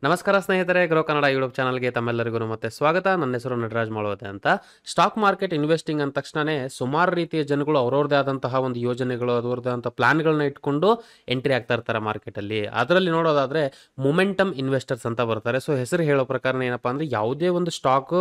ನಮಸ್ಕಾರ ಸ್ನೇಹಿತರೆ, grow Kannada YouTube ಚಾನಲ್ಗೆ ತಮ್ಮೆಲ್ಲರಿಗೂ ಮತ್ತೆ ಸ್ವಾಗತ. ನನ್ನ ಹೆಸರು ನಟರಾಜ್ ಮಾಳವತೆ ಅಂತ. ಸ್ಟಾಕ್ ಮಾರ್ಕೆಟ್ ಇನ್ವೆಸ್ಟಿಂಗ್ ಅಂದ ತಕ್ಷಣನೇ ಸುಮಾರು ರೀತಿಯ ಜನಗಳು ಅವ್ರವ್ರದೇ ಆದಂತಹ ಒಂದು ಯೋಜನೆಗಳು, ಅದರದ್ದೇ ಆದಂತಹ ಪ್ಲಾನ್ಗಳನ್ನ ಇಟ್ಕೊಂಡು ಎಂಟ್ರಿ ಆಗ್ತಾ ಇರ್ತಾರೆ ಮಾರ್ಕೆಟಲ್ಲಿ. ಅದರಲ್ಲಿ ನೋಡೋದಾದ್ರೆ ಮೊಮೆಂಟಮ್ ಇನ್ವೆಸ್ಟರ್ಸ್ ಅಂತ ಬರ್ತಾರೆ. ಸೊ ಹೆಸರು ಹೇಳೋ ಪ್ರಕಾರ ಏನಪ್ಪಾ ಅಂದ್ರೆ, ಯಾವುದೇ ಒಂದು ಸ್ಟಾಕ್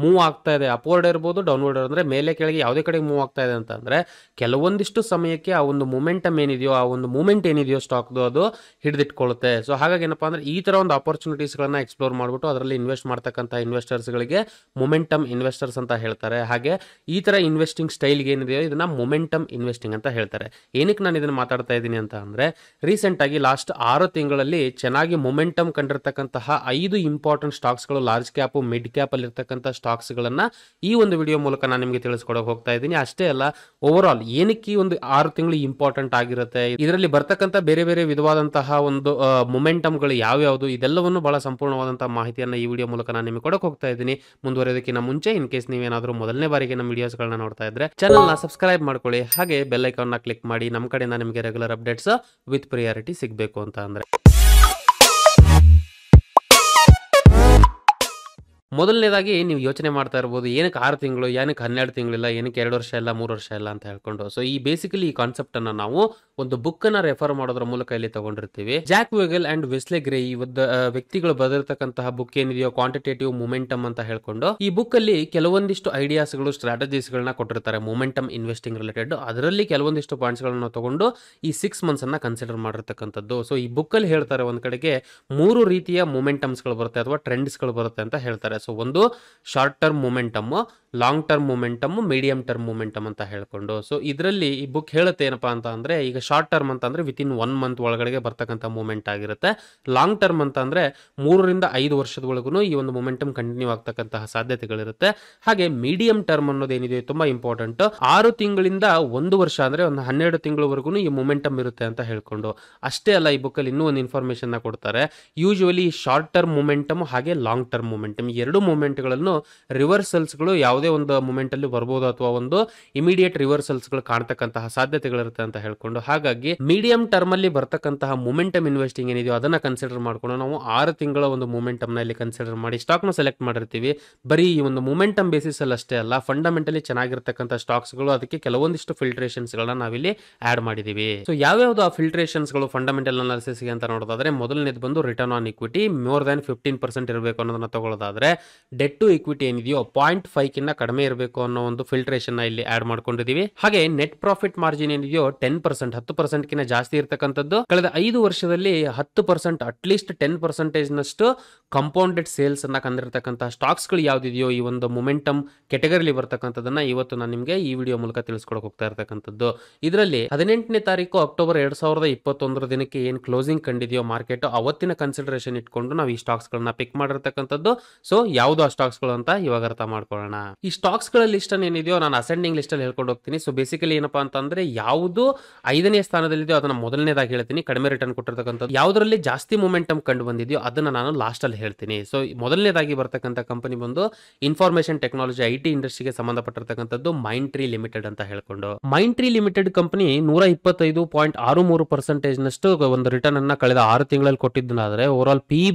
ಮೂವ್ ಆಗ್ತಾ ಇದೆ, ಅಪ್ವರ್ಡ್ ಇರ್ಬೋದು, ಡೌನ್ವರ್ಡ್ ಅಂದ್ರೆ ಮೇಲೆ ಕೆಳಗೆ ಯಾವುದೇ ಕಡೆಗೆ ಮೂವ್ ಆಗ್ತಾ ಇದೆ ಅಂತಂದ್ರೆ ಕೆಲವೊಂದಿಷ್ಟು ಸಮಯಕ್ಕೆ ಆ ಒಂದು ಮೊಮೆಂಟಮ್ ಏನಿದೆಯೋ, ಆ ಒಂದು ಮೂಮೆಂಟ್ ಏನಿದೆಯೋ ಸ್ಟಾಕ್ದು, ಅದು ಹಿಡಿದಿಟ್ಕೊಳ್ಳುತ್ತೆ. ಸೊ ಹಾಗಾಗಿ ಏನಪ್ಪಾ ಅಂದ್ರೆ ಈ ತರ ಒಂದು ಆಪರ್ಚುನಿಟೀಸ್ಗಳನ್ನ ಎಕ್ಸ್ಪ್ಲೋರ್ ಮಾಡಿಬಿಟ್ಟು ಅದರಲ್ಲಿ ಇನ್ವೆಸ್ಟ್ ಮಾಡ್ತಕ್ಕಂಥ ಇನ್ವೆಸ್ಟರ್ಸ್ಗಳಿಗೆ ಮೊಮೆಂಟಮ್ ಇನ್ವೆಸ್ಟರ್ಸ್ ಅಂತ ಹೇಳ್ತಾರೆ. ಹಾಗೆ ಈ ತರ ಇನ್ವೆಸ್ಟಿಂಗ್ ಸ್ಟೈಲ್ಗೆ ಏನಿದೆಯೋ ಇದನ್ನ ಮೊಮೆಂಟಮ್ ಇನ್ವೆಸ್ಟಿಂಗ್ ಅಂತ ಹೇಳ್ತಾರೆ. ಏನಕ್ಕೆ ನಾನು ಇದನ್ನ ಮಾತಾಡ್ತಾ ಇದ್ದೀನಿ ಅಂತ ಅಂದ್ರೆ, ರೀಸೆಂಟ್ ಆಗಿ ಲಾಸ್ಟ್ 6 ತಿಂಗಳಲ್ಲಿ ಚೆನ್ನಾಗಿ ಮೊಮೆಂಟಮ್ ಕಂಡಿರ್ತಕ್ಕಂತಹ 5 ಇಂಪಾರ್ಟೆಂಟ್ ಸ್ಟಾಕ್ಸ್ಗಳು, ಲಾರ್ಜ್ ಕ್ಯಾಪ್, ಮಿಡ್ ಕ್ಯಾಪ್ ಅಲ್ಲಿ ಇರ್ತಕ್ಕಂಥ ಸ್ಟಾಕ್ಸ್ ಗಳನ್ನ ಈ ಒಂದು ವಿಡಿಯೋ ಮೂಲಕ ನಾನು ನಿಮಗೆ ತಿಳಿಸ್ಕೊಡೋಕೆ ಹೋಗ್ತಾ ಇದ್ದೀನಿ. ಅಷ್ಟೇ ಅಲ್ಲ, ಓವರ್ ಆಲ್ ಏನಕ್ಕೆ ಈ ಒಂದು 6 ತಿಂಗಳು ಇಂಪಾರ್ಟೆಂಟ್ ಆಗಿರುತ್ತೆ, ಇದರಲ್ಲಿ ಬರ್ತಕ್ಕಂಥ ಬೇರೆ ಬೇರೆ ವಿಧವಾದಂತಹ ಒಂದು ಮೊಮೆಂಟಮ್ಗಳು ಯಾವ್ಯಾವುದು, ಇದೆಲ್ಲವನ್ನು ಬಹಳ ಸಂಪೂರ್ಣವಾದಂತಹ ಮಾಹಿತಿಯನ್ನು ಈ ವಿಡಿಯೋ ಮೂಲಕ ನಾನು ನಿಮಗೆ ಕೊಡಕ್ಕೆ ಹೋಗ್ತಾ ಇದ್ದೀನಿ. ಮುಂದುವರೆಯೋದಕ್ಕಿಂತ ಮುಂಚೆ ಇನ್ ಕೇಸ್ ನೀವೇನಾದರೂ ಮೊದಲನೇ ಬಾರಿಗೆ ನಮ್ಮ ವಿಡಿಯೋಸ್ಗಳನ್ನ ನೋಡ್ತಾ ಇದ್ರೆ ಚಾನಲ್ನ ಸಬ್ಸ್ಕ್ರೈಬ್ ಮಾಡ್ಕೊಳ್ಳಿ. ಹಾಗೆ ಬೆಲ್ ಐಕಾನ್ನ ಕ್ಲಿಕ್ ಮಾಡಿ. ನಮ್ಮ ಕಡೆಯಿಂದ ನಿಮಗೆ ರೆಗ್ಯುಲರ್ ಅಪ್ಡೇಟ್ಸ್ ವಿತ್ ಪ್ರಿಯಾರಿಟಿ ಸಿಗಬೇಕು ಅಂತ ಅಂದ್ರೆ, ಮೊದಲನೇದಾಗಿ ನೀವು ಯೋಚನೆ ಮಾಡ್ತಾ ಇರ್ಬೋದು, ಏನಕ್ಕೆ 6 ತಿಂಗಳು, ಏನಕ್ಕೆ 12 ತಿಂಗಳಿಲ್ಲ, ಏನಕ್ಕೆ 2 ವರ್ಷ ಇಲ್ಲ, 3 ವರ್ಷ ಇಲ್ಲ ಅಂತ ಹೇಳ್ಕೊಂಡು. ಸೊ ಈ ಬೇಸಿಕಲಿ ಈ ಕಾನ್ಸೆಪ್ಟ್ ಅನ್ನ ನಾವು ಒಂದು ಬುಕ್ ಅನ್ನ ರೆಫರ್ ಮಾಡೋದ್ರ ಮೂಲಕ ಇಲ್ಲಿ ತಗೊಂಡಿರ್ತೀವಿ. ಜಾಕ್ ವೆಗೆಲ್ ಅಂಡ್ ವೆಸ್ಲೆ ಗ್ರೇ ಈ ವ್ಯಕ್ತಿಗಳು ಬರೆದಿರ್ತಕ್ಕಂತಹ ಬುಕ್ ಏನಿದೆಯೋ, ಕ್ವಾಂಟಿಟೇಟಿವ್ ಮೊಮೆಂಟಮ್ ಅಂತ ಹೇಳ್ಕೊಂಡು, ಈ ಬುಕ್ ಅಲ್ಲಿ ಕೆಲವೊಂದಿಷ್ಟು ಐಡಿಯಾಸ್ಗಳು, ಸ್ಟ್ರಾಟಜೀಸ್ ಗಳನ್ನ ಕೊಟ್ಟಿರ್ತಾರೆ ಮೊಮೆಂಟಮ್ ಇನ್ವೆಸ್ಟಿಂಗ್ ರಿಲೇಟೆಡ್. ಅದರಲ್ಲಿ ಕೆಲವೊಂದಿಷ್ಟು ಪಾಯಿಂಟ್ಸ್ ಗಳನ್ನ ತಗೊಂಡು ಈ 6 ಮಂತ್ಸ್ ಅನ್ನ ಕನ್ಸಿಡರ್ ಮಾಡಿರ್ತಕ್ಕಂಥದ್ದು. ಸೊ ಈ ಬುಕ್ ಅಲ್ಲಿ ಹೇಳ್ತಾರೆ, ಒಂದ್ ಕಡೆಗೆ 3 ರೀತಿಯ ಮೊಮೆಂಟಮ್ಸ್ ಗಳು ಬರುತ್ತೆ ಅಥವಾ ಟ್ರೆಂಡ್ಸ್ ಗಳು ಬರುತ್ತೆ ಅಂತ ಹೇಳ್ತಾರೆ. ಸೊ ಒಂದು short term momentum, long term momentum, medium term momentum ಅಂತ ಹೇಳ್ಕೊಂಡು. ಸೊ ಇದರಲ್ಲಿ ಈ ಬುಕ್ ಹೇಳುತ್ತೆ ಏನಪ್ಪಾ ಅಂತ ಅಂದ್ರೆ, ಈಗ ಶಾರ್ಟ್ ಟರ್ಮ್ ಅಂತ ಅಂದ್ರೆ ವಿತ್ ಇನ್ 1 ಮಂತ್ ಒಳಗಡೆ ಬರ್ತಕ್ಕಂಥ ಮೂಮೆಂಟ್ ಆಗಿರುತ್ತೆ. ಲಾಂಗ್ ಟರ್ಮ್ ಅಂತ ಅಂದ್ರೆ 3 ರಿಂದ 5 ವರ್ಷದವರೆಗೂ ಈ ಒಂದು ಮೊಮೆಂಟಮ್ ಕಂಟಿನ್ಯೂ ಆಗ್ತಕ್ಕಂತಹ ಸಾಧ್ಯತೆಗಳಿರುತ್ತೆ. ಹಾಗೆ ಮೀಡಿಯಂ ಟರ್ಮ್ ಅನ್ನೋದೇನಿದೆ ತುಂಬಾ ಇಂಪಾರ್ಟೆಂಟ್. 6 ತಿಂಗಳಿಂದ 1 ವರ್ಷ ಅಂದ್ರೆ ಒಂದು 12 ತಿಂಗಳವರೆಗೂ ಈ ಮೊಮೆಂಟಮ್ ಇರುತ್ತೆ ಅಂತ ಹೇಳ್ಕೊಂಡು. ಅಷ್ಟೇ ಅಲ್ಲ, ಈ ಬುಕ್ ಅಲ್ಲಿ ಇನ್ನೂ ಒಂದು ಇನ್ಫಾರ್ಮೇಶನ್ ಕೊಡ್ತಾರೆ. ಯೂಶುವಲಿ ಶಾರ್ಟ್ ಟರ್ಮ್ ಮೊಮೆಂಟಮ್ ಹಾಗೆ ಲಾಂಗ್ ಟರ್ಮ್ ಮೊಮೆಂಟಮ್, ಈ ಎರಡು ಮೊಮೆಂಟ್ಗಳನ್ನು ರಿವರ್ಸಲ್ಸ್ ಗಳು ಯಾವುದೇ ಒಂದು ಮೂಮೆಂಟ್ ಅಲ್ಲಿ ಬರಬಹುದು ಅಥವಾ ಒಂದು ಇಮಿಡಿಯೇಟ್ ರಿವರ್ಸಲ್ಸ್ ಗಳು ಕಾಣ್ತಕ್ಕಂತಹ ಸಾಧ್ಯತೆಗಳಿರುತ್ತೆ ಅಂತ ಹೇಳ್ಕೊಂಡು. ಹಾಗಾಗಿ ಮೀಡಿಯಂ ಟರ್ಮ್ ಅಲ್ಲಿ ಬರ್ತಕ್ಕಂತಹ ಮೊಮೆಂಟಮ್ ಇನ್ವೆಸ್ಟಿಂಗ್ ಏನಿದೆಯೋ ಅದನ್ನ ಕನ್ಸಿಡರ್ ಮಾಡ್ಕೊಂಡು ನಾವು 6 ತಿಂಗಳ ಒಂದು ಮೊಮೆಂಟಮ್ ನ ಇಲ್ಲಿ ಕನ್ಸಿಡರ್ ಮಾಡಿ ಸ್ಟಾಕ್ ನ ಸೆಲೆಕ್ಟ್ ಮಾಡಿರ್ತೀವಿ. ಬರೀ ಈ ಒಂದು ಮೊಮೆಂಟಮ್ ಬೇಸಿಸ್ ಅಲ್ಲಿ ಅಷ್ಟೇ ಅಲ್ಲ, ಫಂಡಮೆಂಟಲಿ ಚೆನ್ನಾಗಿರ್ತಕ್ಕಂಥ ಸ್ಟಾಕ್ಸ್ ಗಳು, ಅದಕ್ಕೆ ಕೆಲವೊಂದಿಷ್ಟು ಫಿಲ್ಟ್ರೇಷನ್ಸ್ ಗಳನ್ನ ನಾವಿಲ್ಲಿ ಆಡ್ ಮಾಡಿದೀವಿ. ಸೊ ಯಾವ್ಯಾವ್ದು ಆ ಫಿಲ್ಟ್ರೇಷನ್ಸ್ ಗಳು ಫಂಡಮೆಂಟಲ್ ಅನಾಲಿಸಿಸ್ ಅಂತ ನೋಡೋದಾದ್ರೆ, ಮೊದಲನೇದು ಬಂದು return on equity more than 15% ಇರಬೇಕು ಅನ್ನೋದನ್ನ ತಗೊಳ್ಳೋದಾದ್ರೆ, ಡೆಟ್ ಟು ಇಕ್ವಿಟಿ ಏನಿದೆಯೋ 0.5 ಕಿನ್ನ ಕಡಿಮೆ ಇರಬೇಕು ಅನ್ನೋ ಒಂದು ಫಿಲ್ಟ್ರೇಷನ್ ಇಲ್ಲಿ ಆಡ್ ಮಾಡ್ಕೊಂಡಿದೀವಿ. ಹಾಗೆ ನೆಟ್ ಪ್ರಾಫಿಟ್ ಮಾರ್ಜಿನ್ ಏನಿದೆಯೋ 10% ಕಿನ್ನ ಜಾಸ್ತಿ ಇರತಕ್ಕಂಥದ್ದು, ಕಳೆದ 5 ವರ್ಷದಲ್ಲಿ 10% ಅಟ್ಲೀಸ್ಟ್ 10% ನಷ್ಟು ಕಂಪೌಂಡೆಡ್ ಸೇಲ್ಸ್ ಅನ್ನ ಕಂಡಿರ್ತಕ್ಕಂತಹ ಸ್ಟಾಕ್ಸ್ ಗಳು ಯಾವ್ದಿದೆಯೋ ಈ ಒಂದು ಮೊಮೆಂಟಮ್ ಕೆಟಗರಿಲಿ ಬರ್ತಕ್ಕಂಥದನ್ನ ಇವತ್ತು ನಾನು ನಿಮಗೆ ಈ ವಿಡಿಯೋ ಮೂಲಕ ತಿಳಿಸ್ಕೊಡಕ್ ಹೋಗ್ತಾ ಇರ್ತಕ್ಕಂಥದ್ದು. ಇದರಲ್ಲಿ 18ನೇ ತಾರೀಕು ಅಕ್ಟೋಬರ್ 2021 ದಿನಕ್ಕೆ ಏನ್ ಕ್ಲೋಸಿಂಗ್ ಕಂಡಿದೆಯೋ ಮಾರ್ಕೆಟ್, ಅವತ್ತಿನ ಕನ್ಸಿಡರೇಷನ್ ಇಟ್ಕೊಂಡು ನಾವು ಈ ಸ್ಟಾಕ್ಸ್ ಗಳನ್ನ ಪಿಕ್ ಮಾಡಿರ್ತಕ್ಕಂಥದ್ದು. ಸೊ ಯಾವ್ದು ಆ ಸ್ಟಾಕ್ಸ್ ಗಳು ಅಂತ ಇವಾಗ ಅರ್ಥ ಮಾಡ್ಕೊಳ್ಳೋಣ. ಈ ಸ್ಟಾಕ್ಸ್ ಗಳ ಲಿಸ್ಟ್ ಏನಿದೆಯೋ ನಾನು ಅಸೆಂಡಿಂಗ್ ಲಿಸ್ಟ್ ಅಲ್ಲಿ ಹೇಳ್ಕೊಂಡು ಹೋಗ್ತೀನಿ. ಸೊ ಬೇಸಿಕಲಿ ಏನಪ್ಪಾ ಅಂತಂದ್ರೆ, ಯಾವುದು 5ನೇ ಸ್ಥಾನದಲ್ಲಿದೆಯೋ ಅದನ್ನ ಮೊದಲನೇದಾಗಿ ಹೇಳ್ತೀನಿ, ಕಡಿಮೆ ರಿಟರ್ನ್ ಕೊಟ್ಟಿರ್ತಕ್ಕಂಥದ್ದು. ಯಾವ್ದ್ರಲ್ಲಿ ಜಾಸ್ತಿ ಮೊಮೆಂಟಮ್ ಕಂಡು ಬಂದಿದೆಯೋ ಅದನ್ನ ನಾನು ಲಾಸ್ಟ್ ಅಲ್ಲಿ ಹೇಳ್ತೀನಿ. ಸೊ ಮೊದಲನೇದಾಗಿ ಬರ್ತಕ್ಕಂಥ ಕಂಪನಿ ಬಂದು ಇನ್ಫಾರ್ಮೇಶನ್ ಟೆಕ್ನಾಲಜಿ ಐಟಿ ಇಂಡಸ್ಟ್ರಿಗೆ ಸಂಬಂಧಪಟ್ಟಿರ್ತಕ್ಕಂಥದ್ದು ಮೈಂಡ್ ಟ್ರೀ ಲಿಮಿಟೆಡ್ ಅಂತ ಹೇಳ್ಕೊಂಡು. ಮೈಂಡ್ ಟ್ರೀ ಲಿಮಿಟೆಡ್ ಕಂಪನಿ 125.63% ನಷ್ಟು ಒಂದು ರಿಟರ್ನ್ ಅನ್ನ ಕಳೆದ 6 ತಿಂಗಳಲ್ಲಿ ಕೊಟ್ಟಿದ್ದಾದ್ರೆ, ಓವರ್ ಆಲ್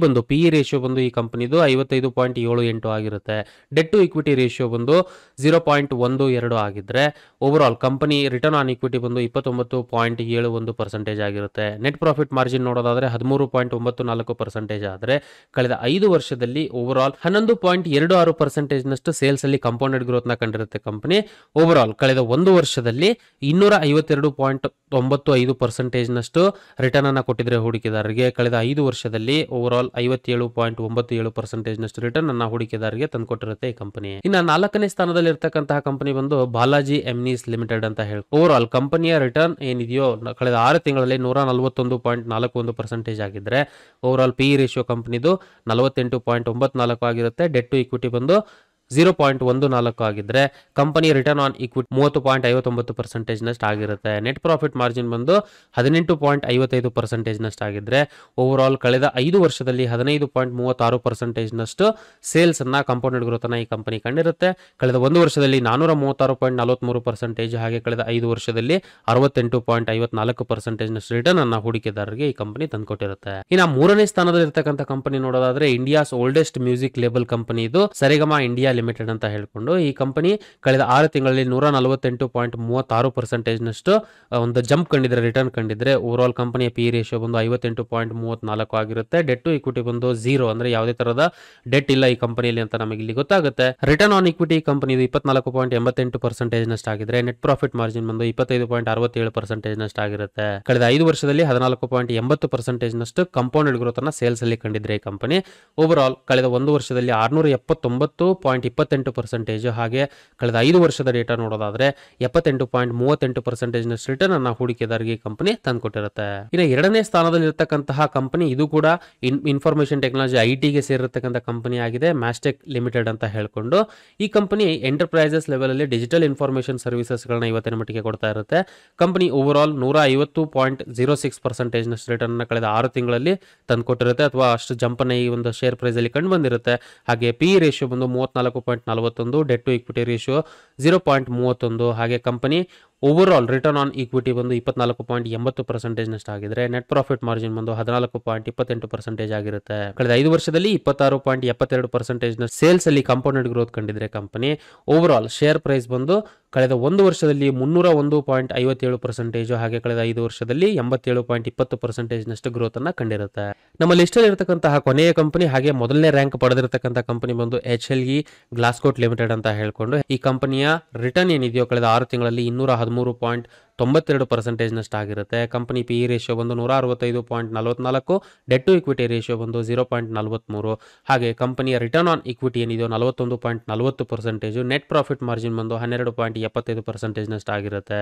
ಪಿ ರೇಷಿಯೋ ಬಂದು ಈ ಕಂಪನಿದು 55.78 ಆಗಿರುತ್ತೆ. ಡೆಟ್ ಟು ಇಕ್ವಿಟಿ ರೇಷಿಯೋ ಬಂದು 0.12 ಆಗಿದ್ರೆ, over all company return on equity ಬಂದು 29.71% ಆಗಿರುತ್ತೆ. ನೆಟ್ ಪ್ರಾಫಿಟ್ ಮಾರ್ಜಿನ್ ನೋಡೋದಾದ್ರೆ 13.94% ಆದ್ರೆ, ಕಳೆದ 5 ವರ್ಷದಲ್ಲಿ ಓವರ್ ಆಲ್ 11.26% ನಷ್ಟು ಸೇಲ್ಸ್ ಅಲ್ಲಿ ಕಂಪೌಂಡೆಡ್ ಗ್ರೋತ್ ನ ಕಂಡಿರುತ್ತೆ ಕಂಪನಿ. ಓವರ್ ಆಲ್ ಕಳೆದ 1 ವರ್ಷದಲ್ಲಿ 252.95% ನಷ್ಟು ರಿಟರ್ನ್ ಅನ್ನ ಕೊಟ್ಟಿದ್ರೆ ಹೂಡಿಕೆದಾರರಿಗೆ. ಕಳೆದ 5 ವರ್ಷದಲ್ಲಿ ಓವರ್ ಆಲ್ 57.97% ನಷ್ಟು ರಿಟರ್ನ್ ಅನ್ನ ಹೂಡಿಕೆದಾರರಿಗೆ ತಂದುಕೊಟ್ಟಿರುತ್ತೆ ಈ ಕಂಪನಿ. ಇನ್ನು 4ನೇ ಸ್ಥಾನದಲ್ಲಿ ಇರ್ತಕ್ಕಂತಹ ಕಂಪನಿ ಬಂದು ಬಾಲಾಜಿ ಎಮ್ನೀಸ್ ಲಿಮಿಟೆಡ್ ಅಂತ ಹೇಳಿ. ಓವರ್ ಆಲ್ ಕಂಪನಿಯ ರಿಟರ್ನ್ ಏನಿದೆಯೋ ಕಳೆದ 6 ತಿಂಗಳಲ್ಲಿ 141.41% ಆಗಿದ್ರೆ, ಓವರ್ ಆಲ್ ಪಿ ರೇಷಿಯೋ ಕಂಪನಿದು 48.94 ಆಗಿರುತ್ತೆ. ಡೆಟ್ ಟು ಇಕ್ವಿಟಿ ಬಂದು 0.14 ಆಗಿದ್ರೆ ಕಂಪನಿ ರಿಟರ್ನ್ ಆನ್ ಈಕ್ವಿಟಿ 30.59% ನಷ್ಟು ಆಗಿರುತ್ತೆ. ನೆಟ್ ಪ್ರಾಫಿಟ್ ಮಾರ್ಜಿನ್ ಬಂದು 18.55% ನಷ್ಟು ಆಗಿದ್ರೆ ಓವರ್ ಆಲ್ ಕಳೆದ 5 ವರ್ಷದಲ್ಲಿ 15.36% ನಷ್ಟು ಸೇಲ್ಸ್ ಅನ್ನ ಕಾಂಪೌಂಡೆಡ್ ಗ್ರೋತ್ ಅನ್ನ ಈ ಕಂಪನಿ ಕಂಡಿರುತ್ತೆ. ಕಳೆದ 1 ವರ್ಷದಲ್ಲಿ 436.43%, ಹಾಗೆ ಕಳೆದ 5 ವರ್ಷದಲ್ಲಿ 68.54% ನಷ್ಟು ರಿಟರ್ನ್ ಅನ್ನ ಹೂಡಿಕೆದಾರರಿಗೆ ಈ ಕಂಪನಿ ತಂದುಕೊಟ್ಟಿರುತ್ತೆ. ಇನ್ನು 3ನೇ ಸ್ಥಾನದಲ್ಲಿ ಇರತಕ್ಕಂತ ಕಂಪನಿ ನೋಡೋದಾದ್ರೆ India's oldest music label company ಇದು ಸರಿಗಮ ಇಂಡಿಯಾ ಲಿಮಿಟೆಡ್ ಅಂತ ಹೇಳ್ಕೊಂಡು ಈ ಕಂಪನಿ ಕಳೆದ 6 ತಿಂಗಳಲ್ಲಿ 148.36% ನಷ್ಟು ಒಂದು ಜಂಪ್ ಕಂಡಿದ್ರೆ, ರಿಟರ್ನ್ ಕಂಡಿದ್ರೆ ಓವರ್ ಆಲ್ ಕಂಪನಿಯ ಪಿ ರೇಷಿಯೋ ಬಂದು 58.34 ಆಗಿರುತ್ತೆ. ಡೆಟ್ ಟು ಇಕ್ವಿಟಿ ಬಂದು 0, ಅಂದ್ರೆ ಯಾವುದೇ ತರಹದ ಡೆಟ್ ಇಲ್ಲ ಈ ಕಂಪನಿಯಲ್ಲಿ ಅಂತ ನಮಗೆ ಇಲ್ಲಿ ಗೊತ್ತಾಗುತ್ತೆ. ರಿಟರ್ನ್ ಆನ್ ಇಕ್ವಿಟಿ ಕಂಪನಿ 24.88% ನಷ್ಟು ಆಗಿದ್ರೆ ನೆಟ್ ಪ್ರಾಫಿಟ್ ಮಾರ್ಜಿನ್ ಬಂದು 25.67% ನಷ್ಟು ಆಗಿರುತ್ತೆ. ಕಳೆದ 5 ವರ್ಷದಲ್ಲಿ 14.80% ನಷ್ಟು ಕಂಪೌಂಡೆಡ್ ಗ್ರೋತ್ ಅನ್ನ ಸೇಲ್ಸ್ ಅಲ್ಲಿ ಕಂಡಿದ್ರೆ ಈ ಕಂಪನಿ ಓವರ್ ಆಲ್ ಕಳೆದ 1 ವರ್ಷದಲ್ಲಿ 679.28%, ಹಾಗೆ ಕಳೆದ 5 ವರ್ಷದ ಡೇಟಾ ನೋಡೋದಾದ್ರೆ 78.38% ನಷ್ಟು ರಿಟರ್ನ್ ಅನ್ನ ಹೂಡಿಕೆದಾರರಿಗೆ ಕಂಪನಿ ತಂದುಕೊಟ್ಟಿರುತ್ತೆ. ಇನ್ನು 2ನೇ ಸ್ಥಾನದಲ್ಲಿ ಇರತಕ್ಕಂತಹ ಕಂಪನಿ ಇದು ಕೂಡ ಇನ್ಫಾರ್ಮೇಶನ್ ಟೆಕ್ನಾಲಜಿ ಐಟಿಗೆ ಸೇರಿರತಕ್ಕಂಥ ಕಂಪನಿ ಆಗಿದೆ, ಮ್ಯಾಸ್ಟೆಕ್ ಲಿಮಿಟೆಡ್ ಅಂತ ಹೇಳ್ಕೊಂಡು. ಈ ಕಂಪನಿ ಎಂಟರ್ಪ್ರೈಸಸ್ ಲೆವೆಲ್ ಅಲ್ಲಿ ಡಿಜಿಟಲ್ ಇನ್ಫಾರ್ಮೇಶನ್ ಸರ್ವಿಸಸ್ ಗಳನ್ನ ಇವತ್ತಿನ ಮಟ್ಟಿಗೆ ಕೊಡ್ತಾ ಇರುತ್ತೆ. ಕಂಪನಿ ಓವರ್ ಆಲ್ 150.06% ನಷ್ಟು ರಿಟರ್ನ್ ಅನ್ನ ಕಳೆದ 6 ತಿಂಗಳಲ್ಲಿ ತಂದುಕೊಟ್ಟಿರುತ್ತೆ, ಅಥವಾ ಅಷ್ಟು ಜಂಪ್ ಅನ್ನ ಈ ಒಂದು ಶೇರ್ ಪ್ರೈಸ್ ಅಲ್ಲಿ ಕಂಡು ಬಂದಿರುತ್ತೆ. ಹಾಗೆ ಪಿ ರೇಷಿಯೋ ಬಂದು 34.41, ಡೆಟ್ ಟು ಇಕ್ವಿಟಿ ರೇಷಿಯೋ 0.31, ಹಾಗೆ company over all return on equity ಬಂದು 24.80% ನಷ್ಟು ಆಗಿದ್ರೆ ನೆಟ್ ಪ್ರಾಫಿಟ್ ಮಾರ್ಜಿನ್ ಬಂದು 14.28% ಆಗಿರುತ್ತೆ. ಕಳೆದ 5 ವರ್ಷದಲ್ಲಿ 26.72% ಸೇಲ್ಸ್ ಅಲ್ಲಿ ಕಾಂಪೌಂಡೆಡ್ ಗ್ರೋತ್ ಕಂಡಿದ್ರೆ company over all share price ಬಂದು ಕಳೆದ 1 ವರ್ಷದಲ್ಲಿ 301.57%, ಹಾಗೆ ಕಳೆದ 5 ವರ್ಷದಲ್ಲಿ 87.20% ನಷ್ಟು ಗ್ರೋತ್ ಅನ್ನ ಕಂಡಿರುತ್ತೆ. ನಮ್ಮ ಲಿಸ್ಟ್ ಅಲ್ಲಿ ಇರತಕ್ಕಂತಹ ಕೊನೆಯ ಕಂಪನಿ ಹಾಗೆ ಮೊದಲನೇ ರ್ಯಾಂಕ್ ಪಡೆದಿರತಕ್ಕಂಥ ಕಂಪನಿ ಬಂದು HLE ಗ್ಲಾಸ್ಕೋಟ್ ಲಿಮಿಟೆಡ್ ಅಂತ ಹೇಳ್ಕೊಂಡು. ಈ ಕಂಪನಿಯ ರಿಟರ್ನ್ ಏನಿದೆಯೋ ಕಳೆದ 6 ತಿಂಗಳಲ್ಲಿ 213.92% ನಷ್ಟು ಆಗಿರುತ್ತೆ. ಕಂಪನಿ ಪಿ ರೇಷಿಯೋ ಬಂದು 165.44, ಡೆಟ್ ಟು ಇಕ್ವಿಟಿ ರೇಷಿಯೋ ಬಂದು 0.43, ಹಾಗೆ ಕಂಪನಿಯ ರಿಟರ್ನ್ ಆನ್ ಇಕ್ವಿಟಿ ಏನಿದೆಯೋ 41.40%, ನೆಟ್ ಪ್ರಾಫಿಟ್ ಮಾರ್ಜಿನ್ ಬಂದು 12.75% ನಷ್ಟು ಆಗಿರುತ್ತೆ.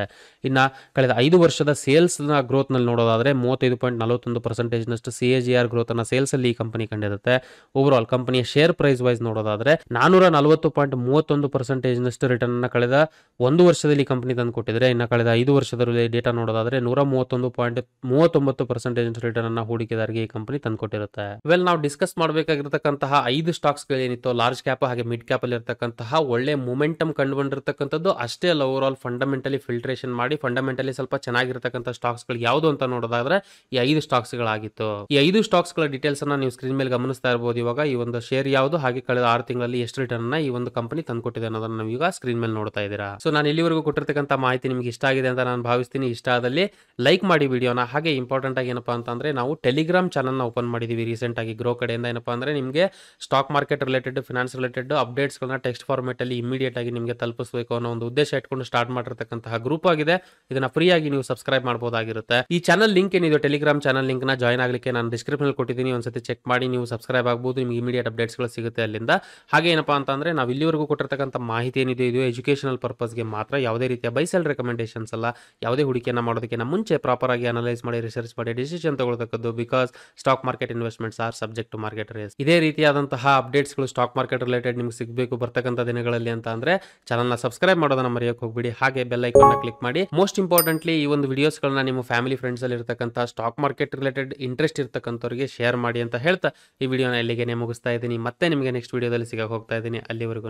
ಇನ್ನು ಕಳೆದ 5 ವರ್ಷದ ಸೇಲ್ಸ್ ನ ಗ್ರೋತ್ ನಲ್ಲಿ ನೋಡೋದಾದ್ರೆ 35.41% ನಷ್ಟು CAGR ಗ್ರೋತ್ ಅನ್ನ ಸೇಲ್ಸ್ ಅಲ್ಲಿ ಈ ಕಂಪನಿ ಕಂಡಿರುತ್ತೆ. ಓವರ್ ಆಲ್ ಕಂಪನಿಯ ಶೇರ್ ಪ್ರೈಸ್ ವೈಸ್ ನೋಡೋದಾದ್ರೆ 440.31% ನಷ್ಟು ರಿಟರ್ನ್ ಅನ್ನ ಕಳೆದ 1 ವರ್ಷದಲ್ಲಿ ಕಂಪನಿ ತಂದು ಕೊಟ್ಟಿದ್ರೆ, ಇನ್ನು ಕಳೆದ 5 ವರ್ಷದಲ್ಲಿ ಡೇಟಾ ನೋಡೋದಾದ್ರೆ 131.39% ರಿಟರ್ನ್ ಅನ್ನ ಹೂಡಿಕೆದಾರರಿಗೆ ಈ ಕಂಪನಿ ತಂದುಕೊಟ್ಟಿರುತ್ತೆ. ವೆಲ್, ನಾವು ಡಿಸ್ಕಸ್ ಮಾಡಬೇಕಾಗಿರತಕ್ಕಂತಹ 5 ಸ್ಟಾಕ್ಸ್ ಗಳೇನಿತ್ತು ಲಾರ್ಜ್ ಕ್ಯಾಪ್ ಹಾಗೆ ಮಿಡ್ ಕ್ಯಾಪ್ ಅಲ್ಲಿ ಇರತಕ್ಕಂತಹ ಒಳ್ಳೆ ಮೂಮೆಂಟಮ್ ಕಂಡುಕೊಂಡಿರ್ತಕ್ಕಂಥದ್ದು ಅಷ್ಟೇ ಅಲ್ಲ, ಓವರ್ ಆಲ್ ಫಂಡಮೆಂಟಲಿ ಫಿಲ್ಟ್ರೇಷನ್ ಮಾಡಿ ಫಂಡಮೆಂಟಲಿ ಸ್ವಲ್ಪ ಚೆನ್ನಾಗಿರ್ತಕ್ಕಂಥ ಸ್ಟಾಕ್ಸ್ ಗಳು ಯಾವುದು ಅಂತ ನೋಡೋದಾದ್ರೆ ಈ 5 ಸ್ಟಾಕ್ಸ್ ಗಳಾಗಿತ್ತು. ಈ 5 ಸ್ಟಾಕ್ಸ್ ಗಳ ಡೀಟೇಲ್ಸ್ ಅನ್ನ ನೀವು ಸ್ಕ್ರೀನ್ ಮೇಲೆ ಗಮನಿಸ್ತಾ ಇರಬಹುದು. ಇವಾಗ ಈ ಒಂದು ಶೇರ್ ಯಾವುದು ಹಾಗೆ ಕಳೆದ 6 ತಿಂಗಳಲ್ಲಿ ಎಷ್ಟು ರಿಟರ್ನ್ ಅನ್ನ ಈ ಒಂದು ಕಂಪನಿ ತಂದುಕೊಟ್ಟಿದೆ ಅನ್ನೋದನ್ನ ನೀವು ಈಗ ಸ್ಕ್ರೀನ್ ಮೇಲೆ ನೋಡ್ತಾ ಇದ್ದೀರಾ. ಸೊ ನಾನು ಇಲ್ಲಿವರೆಗೂ ಕೊಟ್ಟಿರ್ತಕ್ಕಂಥ ಮಾಹಿತಿ ನಿಮಗೆ ಇಷ್ಟ ಆಗಿದೆ ಅಂತ ನಾನು ಭಾವಿಸ್ತೀನಿ. ಇಷ್ಟ ಆದಲ್ಲಿ ಲೈಕ್ ಮಾಡಿ ವಿಡಿಯೋನ. ಹಾಗೆ ಇಂಪಾರ್ಟೆಂಟ್ ಆಗಿ ಏನಪ್ಪಾ ಅಂತಂದ್ರೆ ನಾವು ಟೆಲಿಗ್ರಾಮ್ ಚಾನಲ್ ನ ಓಪನ್ ಮಾಡಿದೀವಿ ರೀಸೆಂಟ್ ಆಗಿ ಗ್ರೋ ಕಡೆಯಿಂದ. ಏನಪ್ಪಾ ಅಂದ್ರೆ ನಿಮಗೆ stock market related, finance related updates ಗಳನ್ನ ಟೆಕ್ಸ್ಟ್ ಫಾರ್ಮೆಟ್ ಅಲ್ಲಿ ಇಮಿಡಿಯೇಟ್ ಆಗಿ ನಿಮಗೆ ತಲುಪಿಸಬೇಕು ಅನ್ನೋ ಒಂದು ಉದ್ದೇಶ ಇಟ್ಕೊಂಡು ಸ್ಟಾರ್ಟ್ ಮಾಡಿರ್ತಕ್ಕಂತಹ ಗ್ರೂಪ್ ಆಗಿದೆ. ಇದನ್ನ ಫ್ರೀ ಆಗಿ ನೀವು ಸಬ್ಸ್ಕ್ರೈಬ್ ಮಾಡಬಹುದಾಗಿರುತ್ತೆ. ಈ ಚಾನಲ್ ಲಿಂಕ್ ಏನಿದೆ ಟೆಲಿಗ್ರಾಮ್ ಚಾನಲ್ ಲಿಂಕ್ ನ ಜಾಯ್ನ್ ಆಗಲಿಕ್ಕೆ ನಾನು ಡಿಸ್ಕ್ರಿಪ್ಷನ್ ಕೊಟ್ಟಿದ್ದೀನಿ, ಒಂದ್ಸತಿ ಚೆಕ್ ಮಾಡಿ ನೀವು ಸಬ್ಸ್ಕ್ರೈಬ್ ಆಗಬಹುದು. ನಿಮಗೆ ಇಮಿಡಿಯೇಟ್ ಅಪ್ಡೇಟ್ಸ್ ಗಳು ಸಿಗುತ್ತೆ ಅಲ್ಲಿಂದ. ಹಾಗೆ ಏನಪ್ಪಾ ಅಂತಂದ್ರೆ ನಾವು ಇಲ್ಲಿವರೆಗೂ ಕೊಟ್ಟಿರ್ತಕ್ಕಂಥ ಮಾಹಿತಿ ಏನಿದೆ ಇದು ಎಜುಕೇಶನಲ್ ಪರ್ಪಸ್ ಗೆ ಮಾತ್ರ, ಯಾವುದೇ ರೀತಿಯ ಬೈ ಸೆಲ್ ರೆಕಮೆಂಡೇಶನ್ಸ್ ಅಲ್ಲ. ಯಾವುದೇ ಹೂಡಿಕೆಯನ್ನ ಮಾಡೋದಕ್ಕಿಂತ ಮುಂಚೆ ಪ್ರಾಪರ್ ಆಗಿ ಅನಲೈಸ್ ಮಾಡಿ ರಿಸರ್ಚ್ ಮಾಡಿ ಡಿಸಿಷನ್ ತಗೊಳ್ತಕ್ಕದ್ದು. Because stock market investments are subject to market risks. ಇದೇ ರೀತಿಯಾದಂತಹ ಅಪ್ಡೇಟ್ಸ್ ಗಳು ಸ್ಟಾಕ್ ಮಾರ್ಕೆಟ್ ರಿಲೇಟೆಡ್ ನಿಮ್ಗೆ ಸಿಗಬೇಕು ಬರ್ತಕ್ಕಂಥ ದಿನಗಳಲ್ಲಿ ಅಂತ ಅಂದ್ರೆ ಚಾನಲ್ ನ ಸಬ್ಸ್ಕ್ರೈಬ್ ಮಾಡೋದನ್ನ ಮರೆಯೋಕೆ ಹೋಗ್ಬಿಡಿ. ಹಾಗೆ ಬೆಲ್ ಐಕಾನ್ ನ ಕ್ಲಿಕ್ ಮಾಡಿ. ಮೋಸ್ಟ್ ಇಂಪಾರ್ಟೆಂಟ್ಲಿ ಈ ಒಂದು ವಿಡಿಯೋಸ್ ಗಳನ್ನ ನಿಮ್ಮ ಫ್ಯಾಮಿಲಿ ಫ್ರೆಂಡ್ಸ್ ಅಲ್ಲಿ ಇರತಕ್ಕಂಥ ಸ್ಟಾಕ್ ಮಾರ್ಕೆಟ್ ರಿಲೇಟೆಡ್ ಇಂಟ್ರೆಸ್ಟ್ ಇರತಕ್ಕಂಥವ್ರಿಗೆ ಶೇರ್ ಮಾಡಿ ಅಂತ ಹೇಳ್ತಾ ಈ ವಿಡಿಯೋನ ಎಲ್ಲಿಗೆ ಮುಗಿಸ್ತಾ ಇದ್ದೀನಿ. ಮತ್ತೆ ನಿಮಗೆ ನೆಕ್ಸ್ಟ್ ವಿಡಿಯೋದಲ್ಲಿ ಸಿಗಕ್ಕೆ ಹೋಗ್ತಾ ಇದ್ದೀನಿ. ಅಲ್ಲಿವರೆಗೂ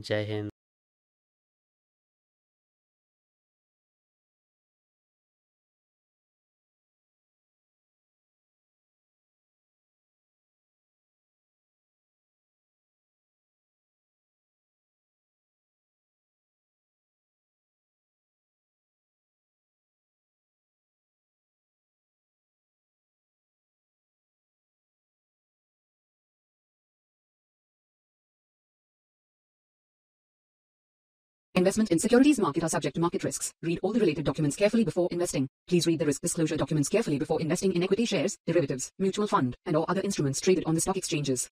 ಜೈ Hind. Investment in securities market are subject to market risks. Read all the related documents carefully before investing. Please read the risk disclosure documents carefully before investing in equity shares, derivatives, mutual fund, and or other instruments traded on the stock exchanges.